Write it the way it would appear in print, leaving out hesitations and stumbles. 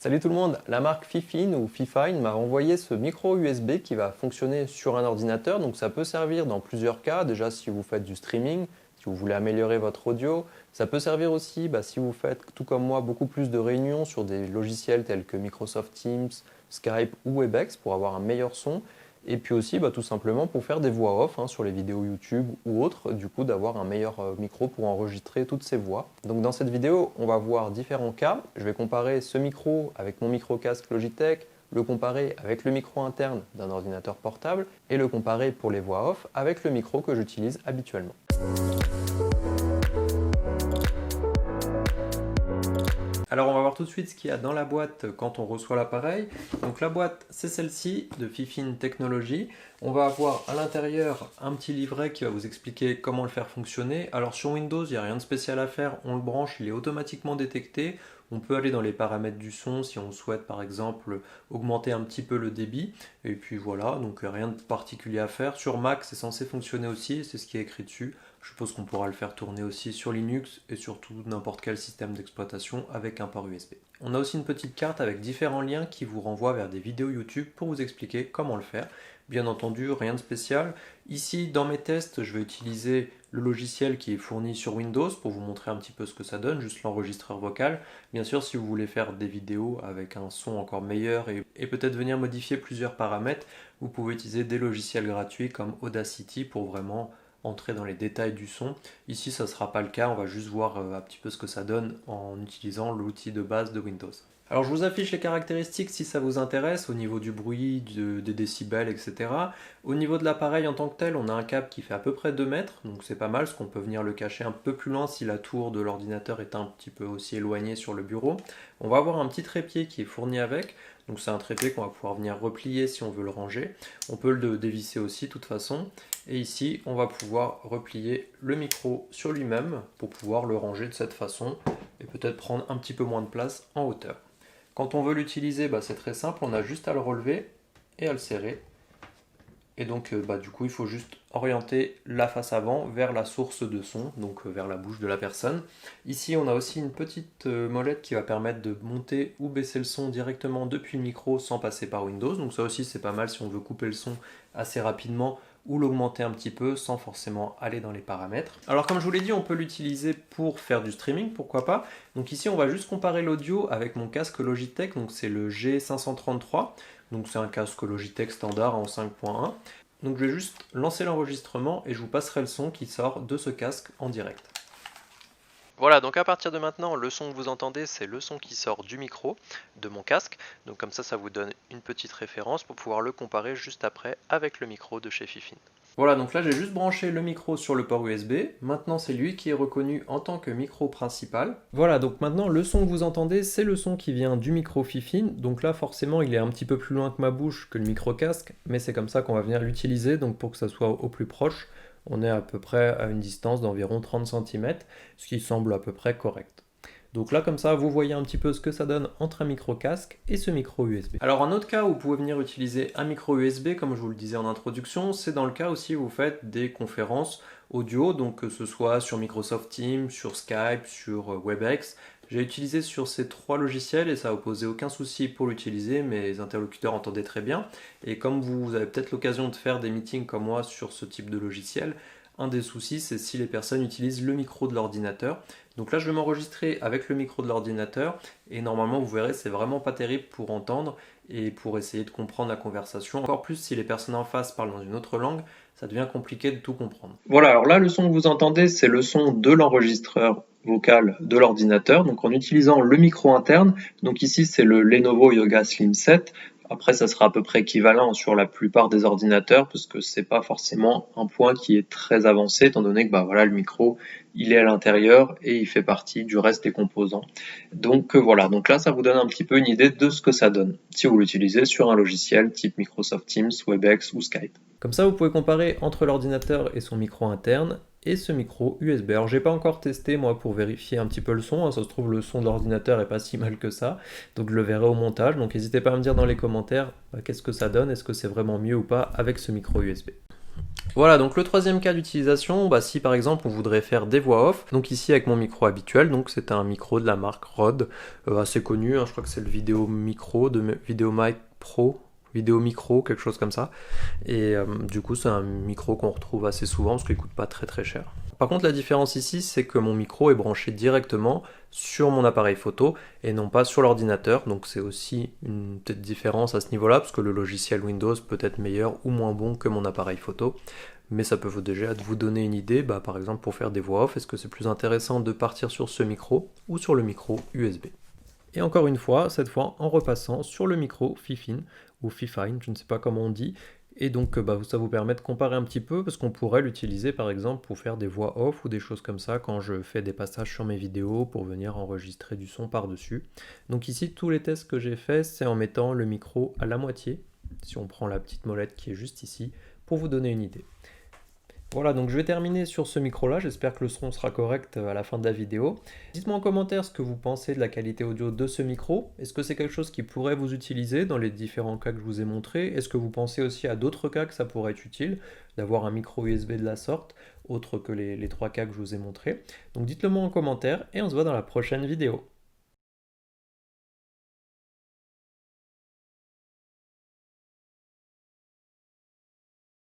Salut tout le monde, la marque Fifine ou Fifine m'a envoyé ce micro USB qui va fonctionner sur un ordinateur, donc ça peut servir dans plusieurs cas. Déjà si vous faites du streaming, si vous voulez améliorer votre audio, ça peut servir aussi si vous faites tout comme moi beaucoup plus de réunions sur des logiciels tels que Microsoft Teams, Skype ou Webex pour avoir un meilleur son. Et puis aussi tout simplement pour faire des voix off sur les vidéos YouTube ou autres, du coup d'avoir un meilleur micro pour enregistrer toutes ces voix. Donc dans cette vidéo, on va voir différents cas. Je vais comparer ce micro avec mon micro casque Logitech, le comparer avec le micro interne d'un ordinateur portable et le comparer pour les voix off avec le micro que j'utilise habituellement. Alors on va voir tout de suite ce qu'il y a dans la boîte quand on reçoit l'appareil. Donc la boîte c'est celle-ci de Fifine Technologies. On va avoir à l'intérieur un petit livret qui va vous expliquer comment le faire fonctionner. Alors sur Windows il n'y a rien de spécial à faire, on le branche, il est automatiquement détecté. On peut aller dans les paramètres du son si on souhaite par exemple augmenter un petit peu le débit. Et puis voilà, donc rien de particulier à faire. Sur Mac c'est censé fonctionner aussi, c'est ce qui est écrit dessus. Je suppose qu'on pourra le faire tourner aussi sur Linux et surtout n'importe quel système d'exploitation avec un port USB. On a aussi une petite carte avec différents liens qui vous renvoient vers des vidéos YouTube pour vous expliquer comment le faire. Bien entendu, rien de spécial. Ici, dans mes tests, je vais utiliser le logiciel qui est fourni sur Windows pour vous montrer un petit peu ce que ça donne, juste l'enregistreur vocal. Bien sûr, si vous voulez faire des vidéos avec un son encore meilleur et peut-être venir modifier plusieurs paramètres, vous pouvez utiliser des logiciels gratuits comme Audacity pour vraiment entrer dans les détails du son. Ici ça ne sera pas le cas, on va juste voir un petit peu ce que ça donne en utilisant l'outil de base de Windows. Alors je vous affiche les caractéristiques si ça vous intéresse au niveau du bruit, des décibels, etc. Au niveau de l'appareil en tant que tel, on a un câble qui fait à peu près 2 mètres, donc c'est pas mal, parce qu'on peut venir le cacher un peu plus loin si la tour de l'ordinateur est un petit peu aussi éloignée sur le bureau. On va avoir un petit trépied qui est fourni avec, donc c'est un trépied qu'on va pouvoir venir replier si on veut le ranger. On peut le dévisser aussi de toute façon. Et ici, on va pouvoir replier le micro sur lui-même pour pouvoir le ranger de cette façon et peut-être prendre un petit peu moins de place en hauteur. Quand on veut l'utiliser, c'est très simple, on a juste à le relever et à le serrer. Et donc du coup il faut juste orienter la face avant vers la source de son, donc vers la bouche de la personne. Ici on a aussi une petite molette qui va permettre de monter ou baisser le son directement depuis le micro sans passer par Windows. Donc ça aussi c'est pas mal si on veut couper le son assez rapidement ou l'augmenter un petit peu sans forcément aller dans les paramètres. Alors comme je vous l'ai dit, on peut l'utiliser pour faire du streaming, pourquoi pas. Donc ici on va juste comparer l'audio avec mon casque Logitech, donc c'est le G533. Donc c'est un casque Logitech standard en 5.1. Donc je vais juste lancer l'enregistrement et je vous passerai le son qui sort de ce casque en direct. Voilà, donc à partir de maintenant, le son que vous entendez, c'est le son qui sort du micro de mon casque. Donc comme ça vous donne une petite référence pour pouvoir le comparer juste après avec le micro de chez Fifine. Voilà, donc là j'ai juste branché le micro sur le port USB. Maintenant c'est lui qui est reconnu en tant que micro principal. Voilà, donc maintenant le son que vous entendez, c'est le son qui vient du micro Fifine. Donc là forcément il est un petit peu plus loin que ma bouche que le micro casque, mais c'est comme ça qu'on va venir l'utiliser, donc pour que ça soit au plus proche. On est à peu près à une distance d'environ 30 cm, ce qui semble à peu près correct. Donc là comme ça vous voyez un petit peu ce que ça donne entre un micro casque et ce micro USB. Alors un autre cas où vous pouvez venir utiliser un micro USB comme je vous le disais en introduction, c'est dans le cas aussi où vous faites des conférences audio, donc que ce soit sur Microsoft Teams, sur Skype, sur Webex. J'ai utilisé sur ces 3 logiciels et ça n'a posé aucun souci pour l'utiliser, mes interlocuteurs entendaient très bien. Et comme vous avez peut-être l'occasion de faire des meetings comme moi sur ce type de logiciel, un des soucis c'est si les personnes utilisent le micro de l'ordinateur. Donc là je vais m'enregistrer avec le micro de l'ordinateur et normalement vous verrez c'est vraiment pas terrible pour entendre et pour essayer de comprendre la conversation. Encore plus si les personnes en face parlent dans une autre langue, ça devient compliqué de tout comprendre. Voilà, alors là le son que vous entendez c'est le son de l'enregistreur vocal de l'ordinateur, donc en utilisant le micro interne. Donc ici c'est le Lenovo Yoga Slim 7. Après, ça sera à peu près équivalent sur la plupart des ordinateurs parce que c'est pas forcément un point qui est très avancé étant donné que voilà, le micro il est à l'intérieur et il fait partie du reste des composants. Donc voilà, donc là ça vous donne un petit peu une idée de ce que ça donne si vous l'utilisez sur un logiciel type Microsoft Teams, Webex ou Skype. Comme ça vous pouvez comparer entre l'ordinateur et son micro interne et ce micro USB. Alors j'ai pas encore testé moi pour vérifier un petit peu le son, ça se trouve le son de l'ordinateur est pas si mal que ça, donc je le verrai au montage, donc n'hésitez pas à me dire dans les commentaires qu'est-ce que ça donne, est-ce que c'est vraiment mieux ou pas avec ce micro USB. Voilà, donc le troisième cas d'utilisation, bah, si par exemple on voudrait faire des voix off, donc ici avec mon micro habituel, donc c'est un micro de la marque Rode, assez connu, hein, je crois que c'est le Vidéo Micro, de Videomic Pro, Vidéo Micro, quelque chose comme ça, et du coup c'est un micro qu'on retrouve assez souvent parce qu'il coûte pas très très cher. Par contre la différence ici c'est que mon micro est branché directement sur mon appareil photo et non pas sur l'ordinateur, donc c'est aussi une petite différence à ce niveau-là parce que le logiciel Windows peut être meilleur ou moins bon que mon appareil photo, mais ça peut vous déjà vous donner une idée, bah, par exemple pour faire des voix off, est-ce que c'est plus intéressant de partir sur ce micro ou sur le micro USB. Et encore une fois, cette fois en repassant sur le micro Fifine ou Fifine, je ne sais pas comment on dit, et donc bah, ça vous permet de comparer un petit peu parce qu'on pourrait l'utiliser par exemple pour faire des voix off ou des choses comme ça quand je fais des passages sur mes vidéos pour venir enregistrer du son par-dessus. Donc ici, tous les tests que j'ai faits, c'est en mettant le micro à la moitié, si on prend la petite molette qui est juste ici, pour vous donner une idée. Voilà, donc je vais terminer sur ce micro-là, j'espère que le son sera correct à la fin de la vidéo. Dites-moi en commentaire ce que vous pensez de la qualité audio de ce micro. Est-ce que c'est quelque chose qui pourrait vous utiliser dans les différents cas que je vous ai montrés? Est-ce que vous pensez aussi à d'autres cas que ça pourrait être utile, d'avoir un micro USB de la sorte, autre que les trois cas que je vous ai montrés? Donc dites-le moi en commentaire et on se voit dans la prochaine vidéo.